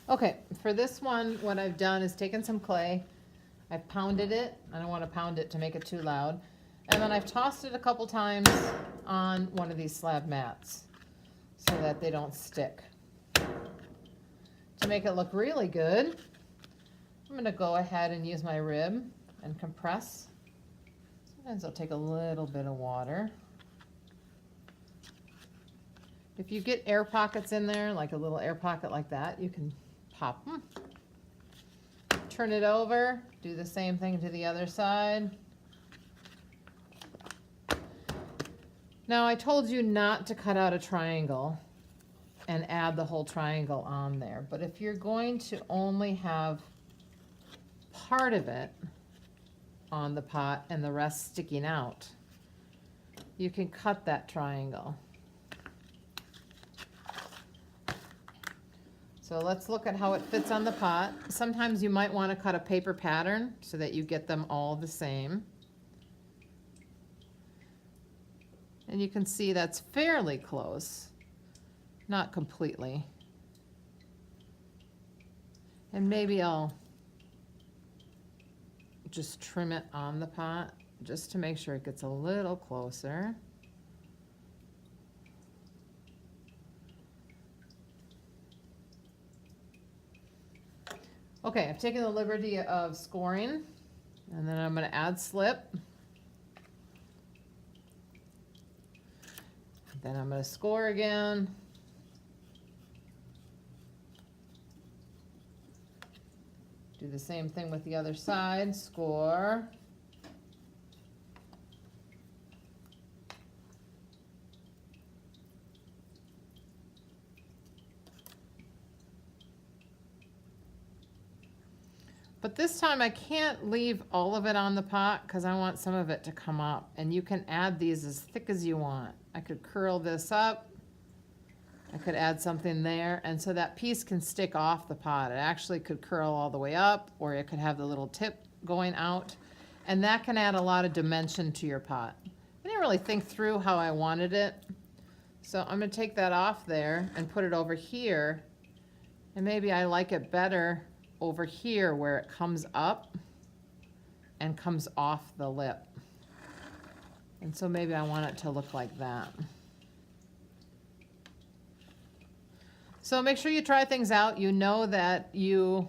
Okay, for this one, what I've done is taken some clay, I've pounded it, I don't want to pound it to make it too loud, and then I've tossed it a couple times on one of these slab mats so that they don't stick. To make it look really good, I'm going to go ahead and use my rib and compress. Sometimes I'll take a little bit of water. If you get air pockets in there, like a little air pocket like that, you can pop them. Turn it over, do the same thing to the other side. Now I told you not to cut out a triangle and add the whole triangle on there, but if you're going to only have part of it on the pot and the rest sticking out, you can cut that triangle. So let's look at how it fits on the pot. Sometimes you might want to cut a paper pattern so that you get them all the same. And you can see that's fairly close, not completely. And maybe I'll just trim it on the pot just to make sure it gets a little closer. Okay, I've taken the liberty of scoring, and then I'm going to add slip. Then I'm going to score again. Do the same thing with the other side, score. But this time I can't leave all of it on the pot because I want some of it to come up, and you can add these as thick as you want. I could curl this up, I could add something there, and so that piece can stick off the pot. It actually could curl all the way up, or it could have the little tip going out, and that can add a lot of dimension to your pot. I didn't really think through how I wanted it, so I'm going to take that off there and put it over here, and maybe I like it better over here where it comes up and comes off the lip. And so maybe I want it to look like that. So make sure you try things out. You know that you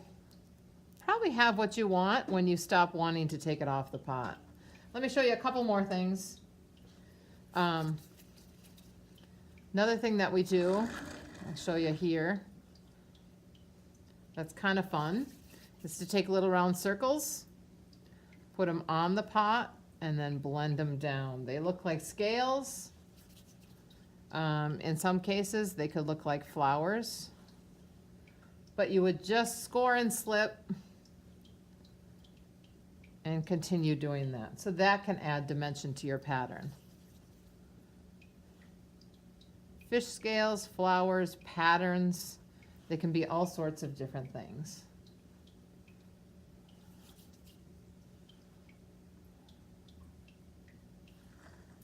probably have what you want when you stop wanting to take it off the pot. Let me show you a couple more things. Another thing that we do, I'll show you here, that's kind of fun, is to take little round circles, put them on the pot, and then blend them down. They look like scales. In some cases, they could look like flowers. But you would just score and slip and continue doing that. So that can add dimension to your pattern. Fish scales, flowers, patterns, they can be all sorts of different things.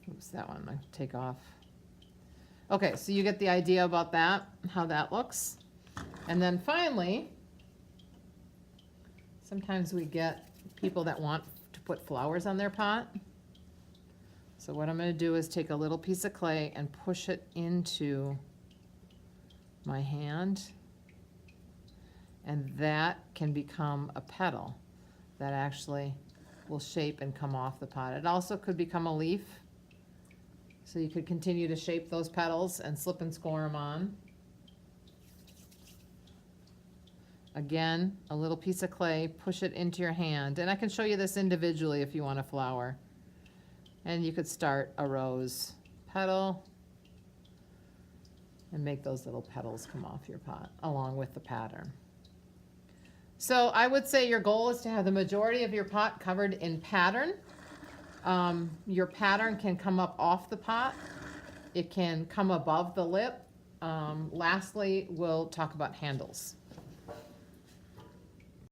Oops, that one I take off. Okay, so you get the idea about that, how that looks. And then finally, sometimes we get people that want to put flowers on their pot. So what I'm going to do is take a little piece of clay and push it into my hand. And that can become a petal that actually will shape and come off the pot. It also could become a leaf. So you could continue to shape those petals and slip and score them on. Again, a little piece of clay, push it into your hand. And I can show you this individually if you want a flower. And you could start a rose petal and make those little petals come off your pot along with the pattern. So I would say your goal is to have the majority of your pot covered in pattern. Your pattern can come up off the pot. It can come above the lip. Lastly, we'll talk about handles.